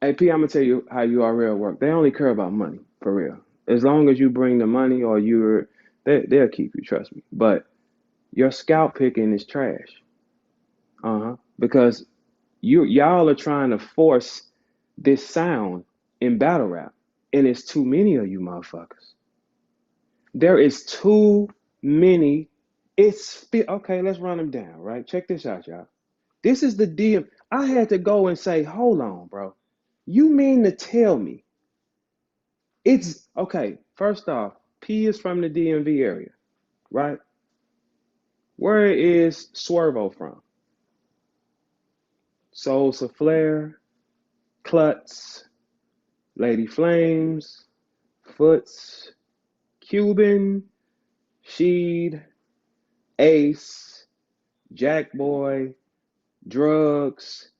Hey, P, I'm gonna tell you how URL work. They only care about money, for real. As long as you bring the money or they'll keep you, trust me. But your scalp picking is trash. Because y'all are trying to force this sound in battle rap, and it's too many of you motherfuckers. There is too many. Okay. Let's run them down. Right? Check this out, y'all. This is the DM. I had to go and say, hold on, bro. You mean to tell me it's okay? First off, P is from the DMV area, right? Where is Swervo from? Soul Flair, Klutz, Lady Flames, Foots, Cuban, Sheed, Ace, Jack Boy, Drugs,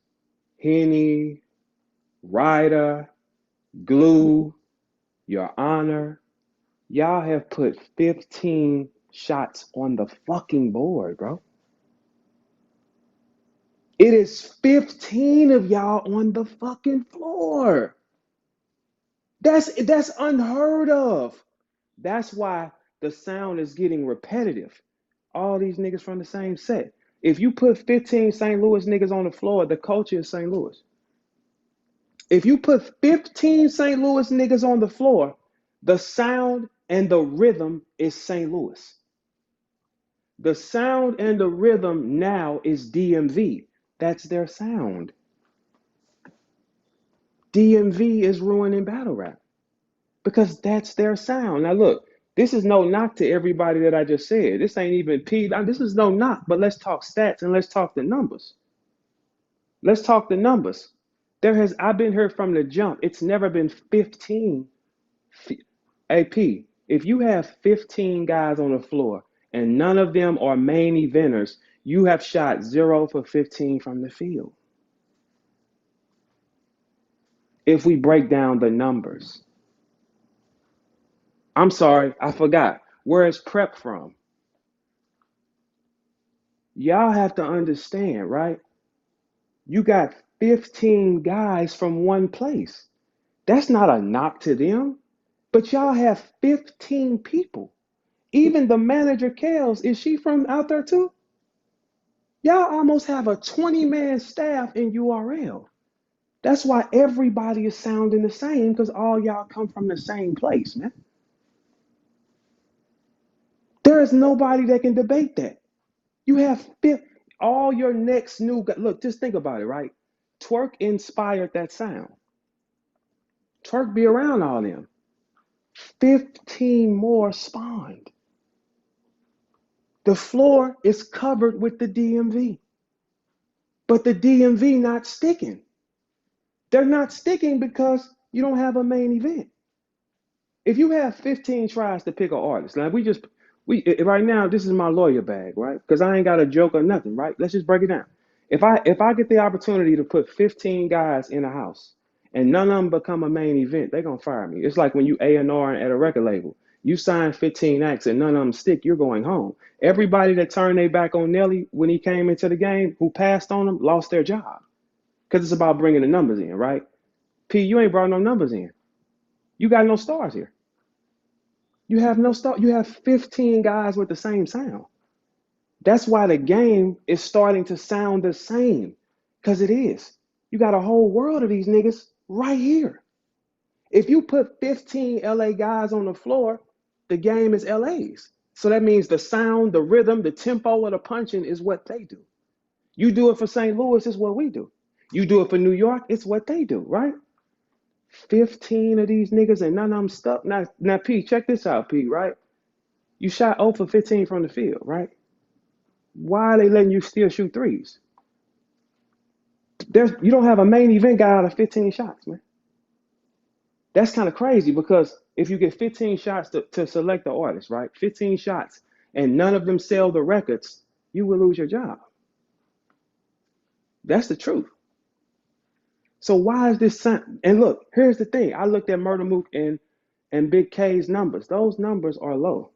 Henny, Ryder, Glue, Your Honor. Y'all have put 15 shots on the fucking board, bro. It is 15 of y'all on the fucking floor. That's unheard of. That's why the sound is getting repetitive. All these niggas from the same set. If you put 15 St. Louis niggas on the floor, the culture is St. Louis. If you put 15 St. Louis niggas on the floor, the sound and the rhythm is St. Louis. The sound and the rhythm now is DMV. That's their sound. DMV is ruining battle rap because that's their sound. Now, look, this is no knock to everybody that I just said. This ain't even P. This is no knock, but let's talk stats and let's talk the numbers. Let's talk the numbers. I've been here from the jump. It's never been 15. AP, if you have 15 guys on the floor and none of them are main eventers, you have shot 0 for 15 from the field. If we break down the numbers, I'm sorry, I forgot. Where is prep from? Y'all have to understand, right? You got 15 guys from one place. That's not a knock to them, but y'all have 15 people. Even the manager, Kels, is she from out there too? Y'all almost have a 20-man staff in URL. That's why everybody is sounding the same because all y'all come from the same place, man. There is nobody that can debate that. You have all your next new look. Just think about it, right? Twerk inspired that sound. Twerk be around all them. 15 more spawned. The floor is covered with the DMV, but the DMV not sticking. They're not sticking because you don't have a main event. If you have 15 tries to pick an artist, like we right now, this is my lawyer bag, right? Because I ain't got a joke or nothing, right? Let's just break it down. If I get the opportunity to put 15 guys in a house and none of them become a main event, they're gonna fire me. It's like when you A&R at a record label. You sign 15 acts and none of them stick, you're going home. Everybody that turned their back on Nelly when he came into the game, who passed on him, lost their job. Because it's about bringing the numbers in, right? P, you ain't brought no numbers in. You got no stars here. You have no star. You have 15 guys with the same sound. That's why the game is starting to sound the same. Because it is. You got a whole world of these niggas right here. If you put 15 LA guys on the floor, the game is LA's. So that means the sound, the rhythm, the tempo of the punching is what they do. You do it for St. Louis, it's what we do. You do it for New York, it's what they do, right? 15 of these niggas and none of them stuck. Now, P, check this out, P, right? You shot 0 for 15 from the field, right? Why are they letting you still shoot threes? You don't have a main event guy out of 15 shots, man. That's kind of crazy because if you get 15 shots to select the artist, right? 15 shots and none of them sell the records, you will lose your job. That's the truth. So why is this? And look, here's the thing. I looked at Murder Mook and Big K's numbers. Those numbers are low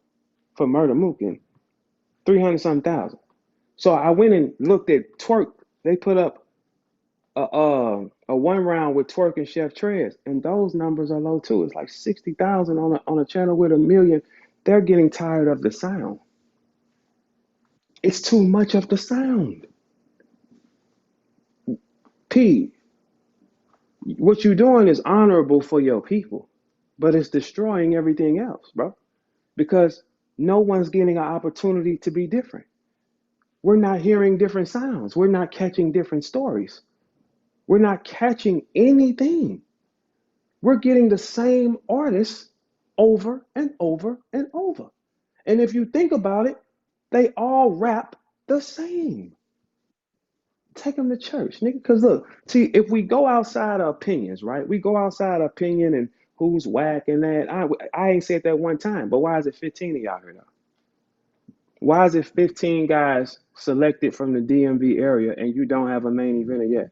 for Murder Mook and 300 something thousand. So I went and looked at Twerk. They put up a one round with Twerk and Chef Trez, and those numbers are low too. It's like 60,000 on a channel with 1 million. They're getting tired of the sound. It's too much of the sound. P, what you're doing is honorable for your people, but it's destroying everything else, bro. Because no one's getting an opportunity to be different. We're not hearing different sounds. We're not catching different stories. We're not catching anything. We're getting the same artists over and over and over. And if you think about it, they all rap the same. Take them to church, nigga. Because look, see, if we go outside of opinions, right? We go outside of opinion and who's whack and that. I ain't said that one time, but why is it 15 of y'all here though? Why is it 15 guys selected from the DMV area and you don't have a main eventer yet?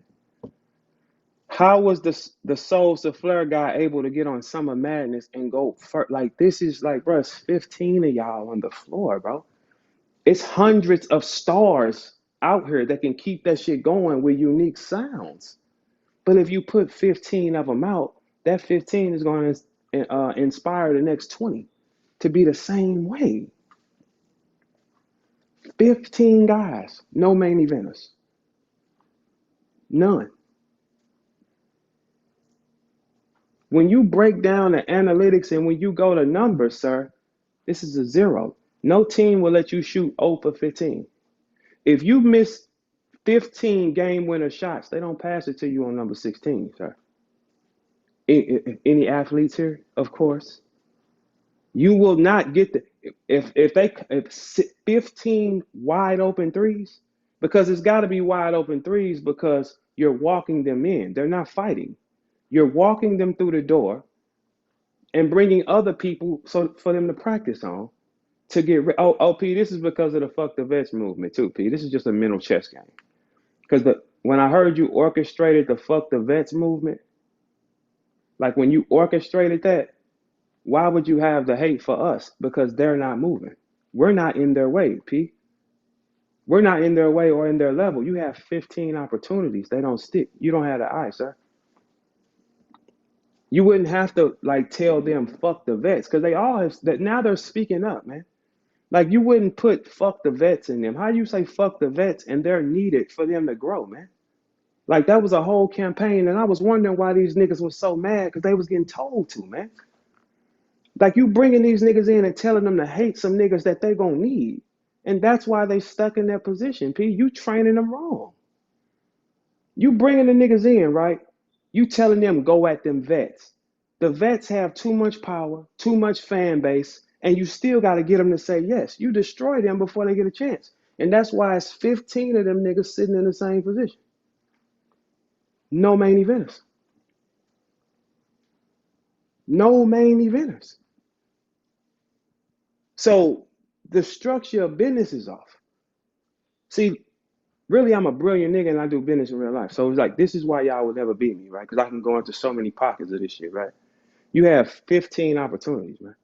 How was the Soul Souffleur guy able to get on Summer Madness and go for like this is like, bro, it's 15 of y'all on the floor, bro. It's hundreds of stars out here that can keep that shit going with unique sounds. But if you put 15 of them out, that 15 is going to inspire the next 20 to be the same way. 15 guys, no main eventers. None. When you break down the analytics and when you go to numbers, sir, this is a zero. No team will let you shoot 0 for 15. If you miss 15 game winner shots, they don't pass it to you on number 16, sir. Any athletes here? Of course. You will not get the if 15 wide open threes, because it's got to be wide open threes because you're walking them in. They're not fighting. You're walking them through the door and bringing other people so for them to practice on to get P, this is because of the fuck the vets movement too, P. This is just a mental chess game. Because when I heard you orchestrated the fuck the vets movement, like when you orchestrated that, why would you have the hate for us? Because they're not moving. We're not in their way, P. We're not in their way or in their level. You have 15 opportunities. They don't stick. You don't have the eye, sir. You wouldn't have to like tell them fuck the vets because they all have that now they're speaking up, man. Like you wouldn't put fuck the vets in them. How do you say fuck the vets and they're needed for them to grow, man? Like that was a whole campaign, and I was wondering why these niggas was so mad because they was getting told to, man. Like you bringing these niggas in and telling them to hate some niggas that they gonna need, and that's why they stuck in that position. P, you training them wrong. You bringing the niggas in, right? You telling them go at them vets. The vets have too much power, too much fan base, and you still got to get them to say yes. You destroy them before they get a chance. And that's why it's 15 of them niggas sitting in the same position. No main eventers. No main eventers. So the structure of business is off. See, really, I'm a brilliant nigga and I do business in real life. So it's like, this is why y'all would never beat me, right? Because I can go into so many pockets of this shit, right? You have 15 opportunities, man.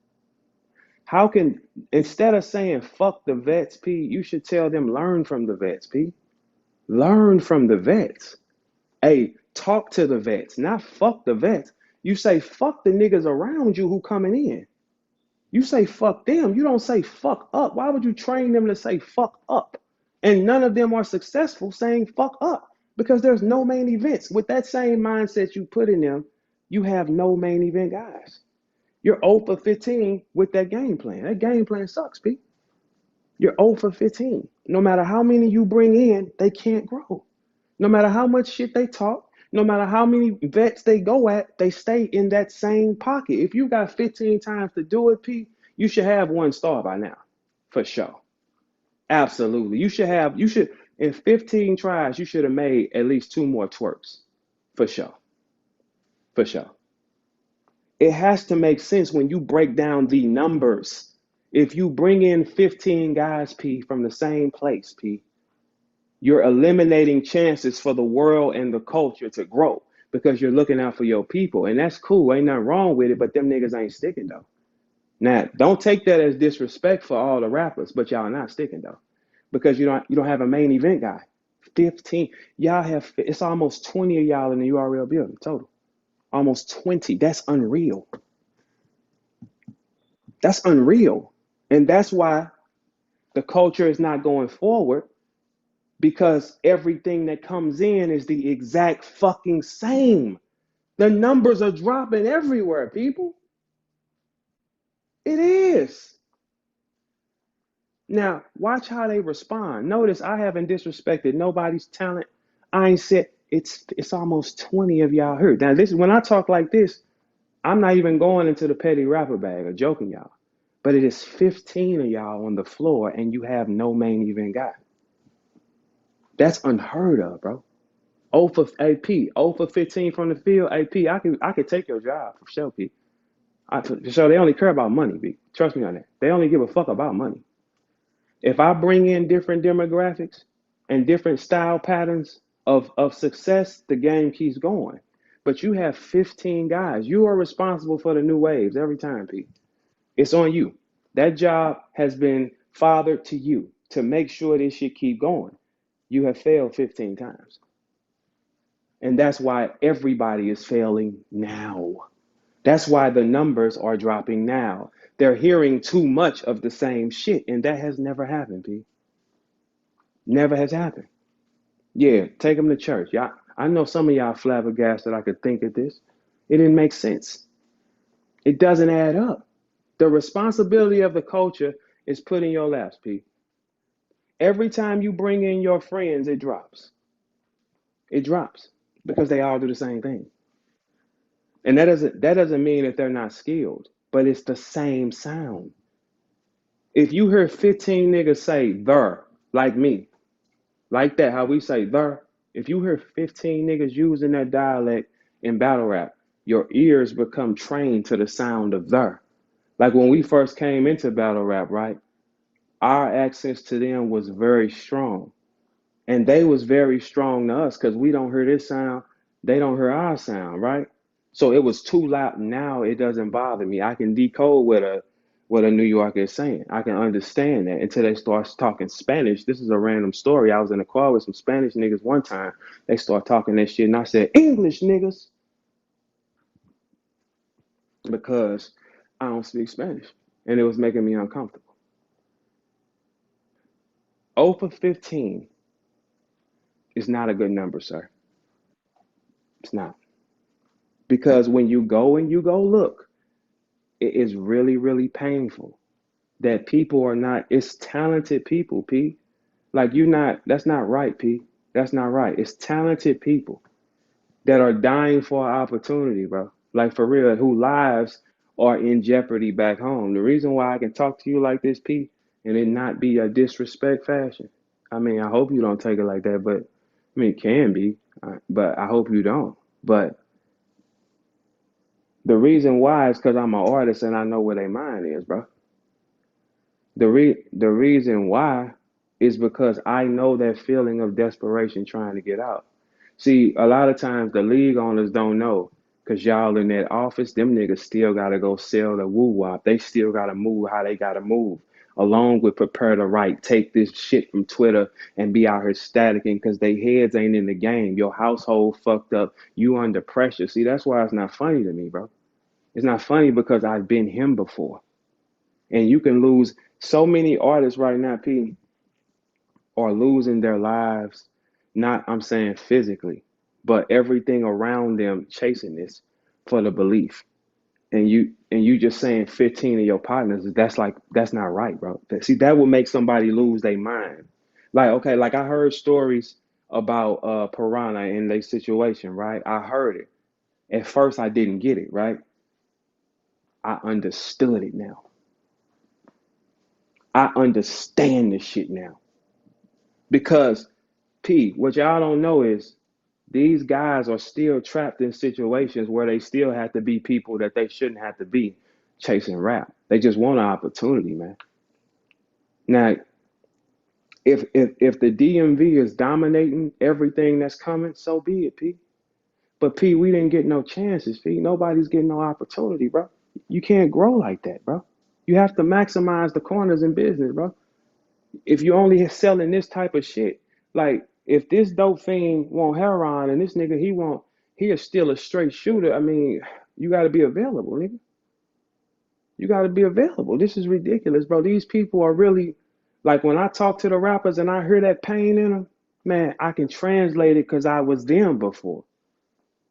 How can, instead of saying fuck the vets, P, you should tell them learn from the vets, P. Learn from the vets. Hey, talk to the vets, not fuck the vets. You say fuck the niggas around you who coming in. You say fuck them. You don't say fuck up. Why would you train them to say fuck up? And none of them are successful saying fuck up because there's no main events. With that same mindset you put in them, you have no main event guys. You're 0 for 15 with that game plan. That game plan sucks, Pete. You're 0 for 15. No matter how many you bring in, they can't grow. No matter how much shit they talk, no matter how many vets they go at, they stay in that same pocket. If you got 15 times to do it, Pete, you should have 1 star by now. For sure. Absolutely. In 15 tries, you should have made at least 2 more twerks. For sure. For sure. It has to make sense when you break down the numbers. If you bring in 15 guys, P, from the same place, P, you're eliminating chances for the world and the culture to grow because you're looking out for your people. And that's cool. Ain't nothing wrong with it, but them niggas ain't sticking though. Now, don't take that as disrespect for all the rappers, but y'all not sticking though. Because you don't have a main event guy. 15. Y'all have, it's almost 20 of y'all in the URL building total. Almost 20. That's unreal. That's unreal. And that's why the culture is not going forward, because everything that comes in is the exact fucking same. The numbers are dropping everywhere, people. It is. Now, watch how they respond. Notice I haven't disrespected nobody's talent. I ain't said it's almost 20 of y'all heard. Now, this is when I talk like this, I'm not even going into the petty rapper bag or joking y'all. But it is 15 of y'all on the floor and you have no main event guy. That's unheard of, bro. 0 for AP, 0 for 15 from the field. AP, I could take your job for sure, P. For sure, they only care about money, B. Trust me on that. They only give a fuck about money. If I bring in different demographics and different style patterns of success, the game keeps going. But you have 15 guys. You are responsible for the new waves every time, P. It's on you. That job has been fathered to you to make sure this shit keep going. You have failed 15 times. And that's why everybody is failing now. That's why the numbers are dropping now. They're hearing too much of the same shit, and that has never happened, P. Never has happened. Yeah, take them to church. Y'all, I know some of y'all flabbergasted I could think of this. It didn't make sense. It doesn't add up. The responsibility of the culture is put in your laps, P. Every time you bring in your friends, it drops. It drops because they all do the same thing. And that doesn't mean that they're not skilled, but it's the same sound. If you hear 15 niggas say "the" like me, like that, how we say "the," if you hear 15 niggas using that dialect in battle rap, your ears become trained to the sound of "the." Like when we first came into battle rap, right? Our accents to them was very strong. And they was very strong to us because we don't hear this sound, they don't hear our sound, right? So it was too loud. Now it doesn't bother me. I can decode what a New Yorker is saying. I can understand that until they start talking Spanish. This is a random story. I was in a car with some Spanish niggas one time. They start talking that shit, and I said, English niggas, because I don't speak Spanish. And it was making me uncomfortable. 0 for 15 is not a good number, sir. It's not. Because when you go and you go look, it is really, really painful that people are not, it's talented people, P. Like you not, that's not right, P. That's not right. It's talented people that are dying for an opportunity, bro. Like for real, who lives are in jeopardy back home. The reason why I can talk to you like this, P, and it not be a disrespect fashion. I mean, I hope you don't take it like that, but I mean, it can be, but I hope you don't. But the reason why is because I'm an artist and I know where their mind is, bro. The reason why is because I know that feeling of desperation trying to get out. See, a lot of times the league owners don't know because y'all in that office, them niggas still gotta go sell the woo wop. They still gotta move how they gotta move. Along with prepare to write, take this shit from Twitter and be out here staticking because they heads ain't in the game. Your household fucked up. You under pressure. See, that's why it's not funny to me, bro. It's not funny because I've been him before. And you can lose so many artists right now, P, are losing their lives, not I'm saying physically, but everything around them chasing this for the belief. And you just saying 15 of your partners, that's not right, bro. See, that would make somebody lose their mind. Like, okay, like I heard stories about Piranha in their situation, right? I heard it. At first I didn't get it, right? I understood it now. I understand this shit now. Because P, what y'all don't know is these guys are still trapped in situations where they still have to be people that they shouldn't have to be chasing rap. They just want an opportunity, man. Now, if the DMV is dominating everything that's coming, so be it, P. But P, we didn't get no chances, P. Nobody's getting no opportunity, bro. You can't grow like that, bro. You have to maximize the corners in business, bro. If you're only selling this type of shit, like if this dope fiend want heroin and this nigga he is still a straight shooter, I mean, you gotta be available, nigga. You gotta be available. This is ridiculous, bro. These people are really like when I talk to the rappers and I hear that pain in them, man, I can translate it because I was them before.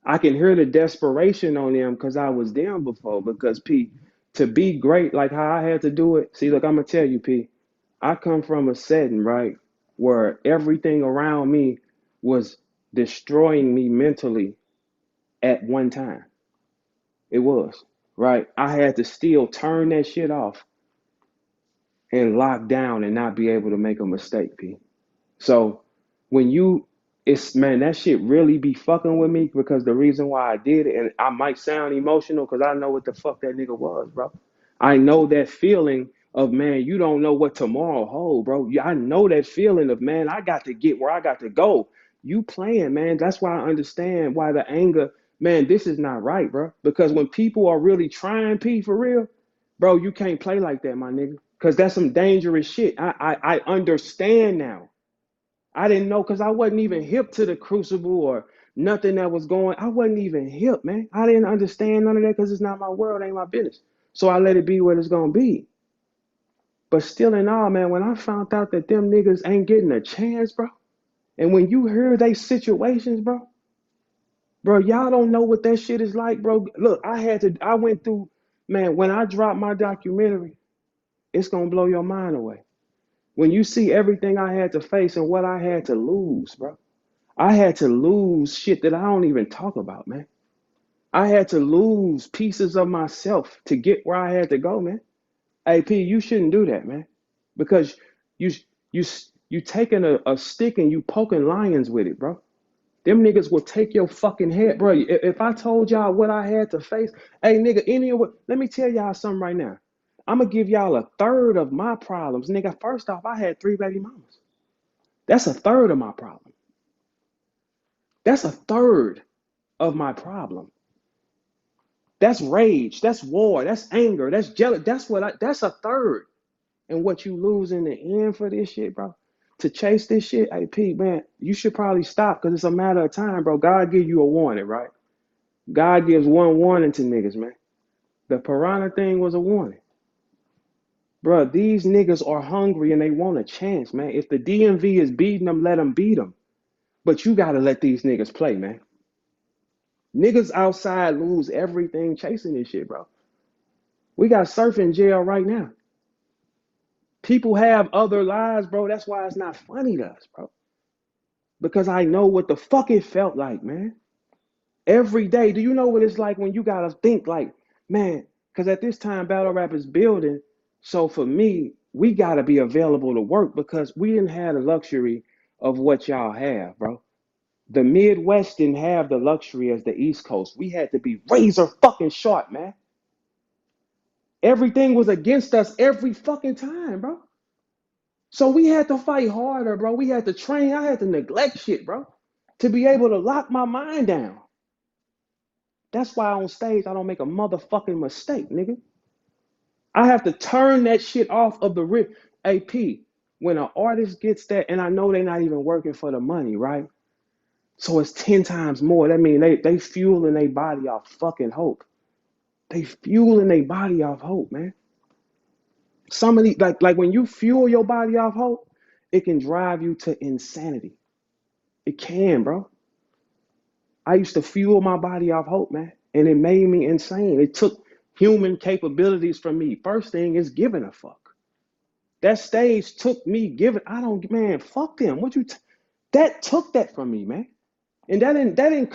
I can hear the desperation on them because I was them before. Because P, to be great, like how I had to do it. See, look, I'm gonna tell you, P. I come from a setting, right, where everything around me was destroying me mentally at one time. It was, right? I had to still turn that shit off and lock down and not be able to make a mistake, P. So when you, it's man, that shit really be fucking with me because the reason why I did it, and I might sound emotional because I know what the fuck that nigga was, bro. I know that feeling of man, you don't know what tomorrow hold, bro. I know that feeling of man, I got to get where I got to go. You playing, man. That's why I understand why the anger, man, this is not right, bro. Because when people are really trying P for real, bro, you can't play like that, my nigga. Because that's some dangerous shit. I understand now. I didn't know because I wasn't even hip to the crucible or nothing that was going. I wasn't even hip, man. I didn't understand none of that because it's not my world, ain't my business. So I let it be what it's gonna be. But still in all, man, when I found out that them niggas ain't getting a chance, bro, and when you hear they situations, bro, y'all don't know what that shit is like, bro. Look, I went through, man, when I dropped my documentary, it's gonna blow your mind away. When you see everything I had to face and what I had to lose, bro. I had to lose shit that I don't even talk about, man. I had to lose pieces of myself to get where I had to go, man. Hey, P, you shouldn't do that, man, because you you you taking a stick and you poking lions with it, bro. Them niggas will take your fucking head, bro. If I told y'all what I had to face, hey, nigga, any of what? Let me tell y'all something right now. I'm gonna give y'all a third of my problems, nigga. First off, I had 3 baby mamas. That's a third of my problem. That's a third of my problem. That's rage. That's war. That's anger. That's jealous. That's a third. And what you lose in the end for this shit, bro, to chase this shit, hey, Pete, man, you should probably stop because it's a matter of time, bro. God give you a warning, right? God gives one warning to niggas, man. The piranha thing was a warning. Bro, these niggas are hungry and they want a chance, man. If the DMV is beating them, let them beat them. But you got to let these niggas play, man. Niggas outside lose everything chasing this shit, bro. We got surf in jail right now. People have other lives, bro. That's why it's not funny to us, bro. Because I know what the fuck it felt like, man. Every day. Do you know what it's like when you gotta think like, man, because at this time battle rap is building. So for me, we gotta be available to work because we didn't have the luxury of what y'all have, bro. The Midwest didn't have the luxury as the East Coast. We had to be razor fucking sharp, man. Everything was against us every fucking time, bro. So we had to fight harder, bro. We had to train. I had to neglect shit, bro, to be able to lock my mind down. That's why on stage I don't make a motherfucking mistake, nigga. I have to turn that shit off of the rip. AP, when an artist gets that, and I know they're not even working for the money, right? So it's 10 times more. That means they fueling their body off fucking hope. They fueling their body off hope, man. Some of these, like when you fuel your body off hope, it can drive you to insanity. It can, bro. I used to fuel my body off hope, man, and it made me insane. It took human capabilities from me. First thing is giving a fuck. That stage took me giving. I don't, man. Fuck them. That took that from me, man. And that didn't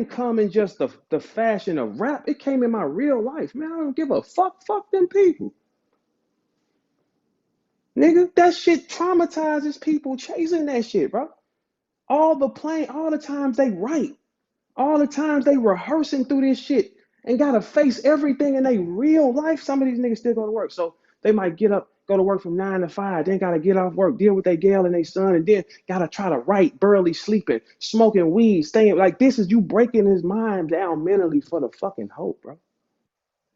come in just the fashion of rap. It came in my real life, man. I don't give a fuck. Fuck them people, nigga. That shit traumatizes people chasing that shit, bro. All the times they write. All the times they rehearsing through this shit and gotta face everything in their real life. Some of these niggas still go to work. So they might get up, go to work from 9 to 5, then gotta get off work, deal with their gal and their son, and then gotta try to write, barely sleeping, smoking weed, staying like this is you breaking his mind down mentally for the fucking hope, bro.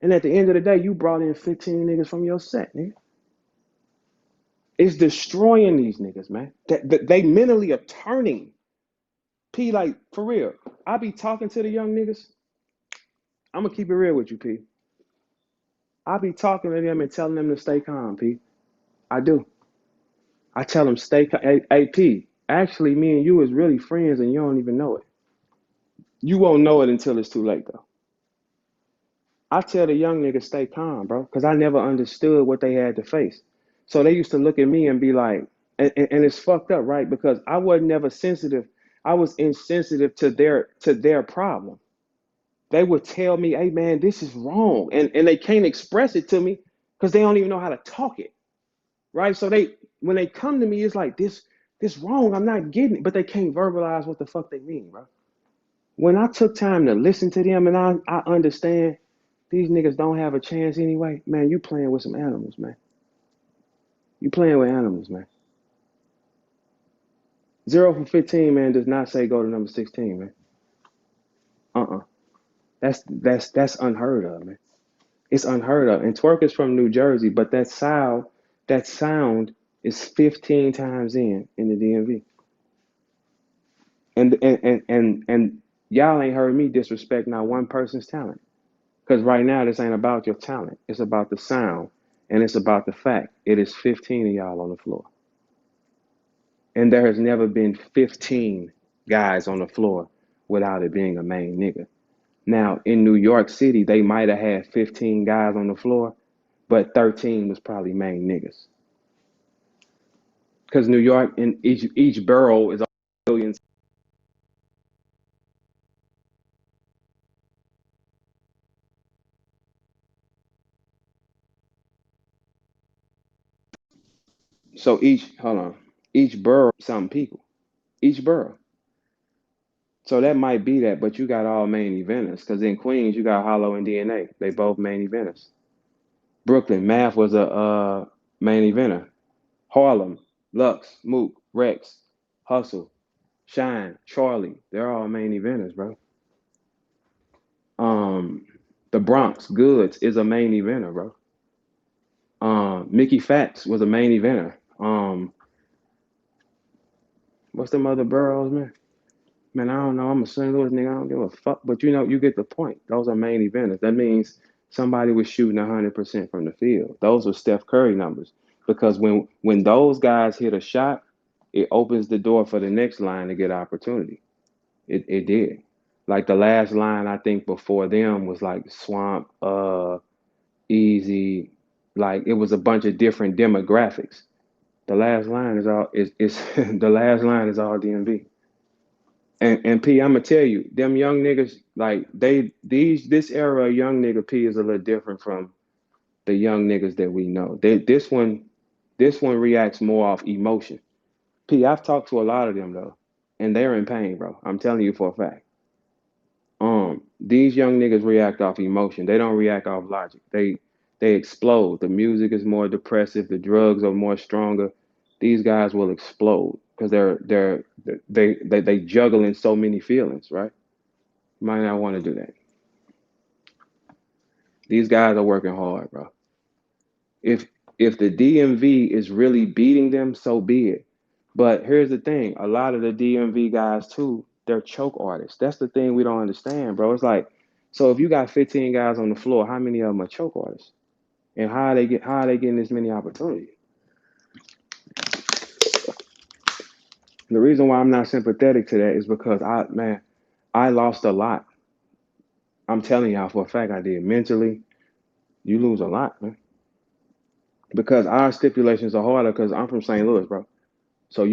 And at the end of the day, you brought in 15 niggas from your set, nigga. It's destroying these niggas, man. They mentally are turning. P, like, for real. I be talking to the young niggas. I'm gonna keep it real with you, P. I be talking to them and telling them to stay calm, P. I do. I tell them stay calm. Hey, P, actually, me and you is really friends and you don't even know it. You won't know it until it's too late, though. I tell the young niggas stay calm, bro, because I never understood what they had to face. So they used to look at me and be like, and it's fucked up, right? Because I was never sensitive. I was insensitive to their problem. They would tell me, hey man, this is wrong. And they can't express it to me because they don't even know how to talk it. Right? So they when they come to me, it's like this wrong. I'm not getting it, but they can't verbalize what the fuck they mean, bro. When I took time to listen to them and I understand these niggas don't have a chance anyway, man, you playing with some animals, man. You playing with animals, man. 0 for 15, man, does not say go to number 16, man. Uh-uh. That's unheard of, man. It's unheard of. And Twerk is from New Jersey, but that sound is 15 times in the DMV. And y'all ain't heard me disrespect not one person's talent. Because right now this ain't about your talent. It's about the sound. And it's about the fact it is 15 of y'all on the floor. And there has never been 15 guys on the floor without it being a main nigga. Now, in New York City, they might have had 15 guys on the floor, but 13 was probably main niggas. Because New York, in each borough is billions. So hold on, each borough, some people, each borough. So that might be that, but you got all main eventers. Because in Queens, you got Hollow and DNA. They both main eventers. Brooklyn, Math was a main eventer. Harlem, Lux, Mook, Rex, Hustle, Shine, Charlie. They're all main eventers, bro. Um, the Bronx, Goods is a main eventer, bro. Mickey Fax was a main eventer. What's them other boroughs, man? Man, I don't know. I'm a St. Louis nigga. I don't give a fuck. But you get the point. Those are main eventers. That means somebody was shooting 100% from the field. Those were Steph Curry numbers. Because when those guys hit a shot, it opens the door for the next line to get opportunity. It did. Like the last line I think before them was like Swamp, Easy. Like it was a bunch of different demographics. The last line is the last line is all DMV. And P, I'm gonna tell you, them young niggas, like this era of young nigga P is a little different from the young niggas that we know. This one reacts more off emotion. P, I've talked to a lot of them though, and they're in pain, bro. I'm telling you for a fact. These young niggas react off emotion. They don't react off logic. They explode. The music is more depressive. The drugs are more stronger. These guys will explode because they juggle in so many feelings, right? You might not want to do that. These guys are working hard, bro. If if the DMV is really beating them, so be it. But here's the thing: a lot of the DMV guys too, they're choke artists. That's the thing we don't understand, bro. It's like, so if you got 15 guys on the floor, how many of them are choke artists? And how are they getting this many opportunities? The reason why I'm not sympathetic to that is because I lost a lot. I'm telling y'all for a fact I did. Mentally, you lose a lot, man. Because our stipulations are harder because I'm from St. Louis, bro. So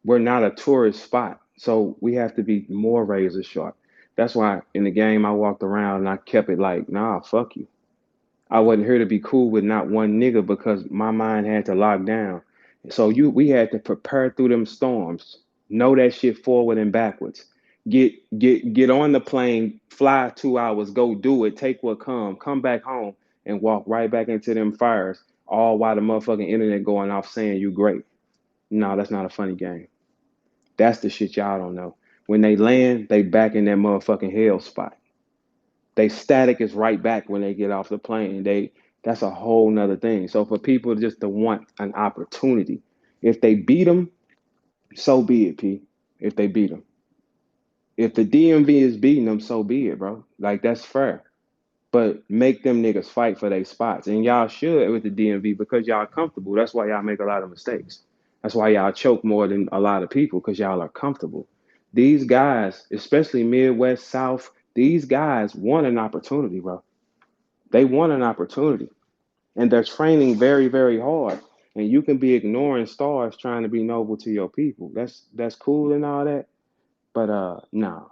we're not a tourist spot. So we have to be more razor sharp. That's why in the game I walked around and I kept it like, nah, fuck you. I wasn't here to be cool with not one nigga because my mind had to lock down. So we had to prepare through them storms, know that shit forward and backwards. Get on the plane, fly 2 hours, go do it, take what come back home and walk right back into them fires, all while the motherfucking internet going off saying you great. No, that's not a funny game. That's the shit y'all don't know. When they land, they back in that motherfucking hell spot. They static is right back when they get off the plane. They That's a whole nother thing. So for people just to want an opportunity, if they beat them, so be it, P. If they beat them, if the DMV is beating them, so be it, bro. Like that's fair. But make them niggas fight for their spots, and y'all should with the DMV because y'all comfortable. That's why y'all make a lot of mistakes. That's why y'all choke more than a lot of people because y'all are comfortable. These guys, especially Midwest, South, these guys want an opportunity, bro. They want an opportunity, and they're training very, very hard. And you can be ignoring stars trying to be noble to your people. That's cool and all that, but nah.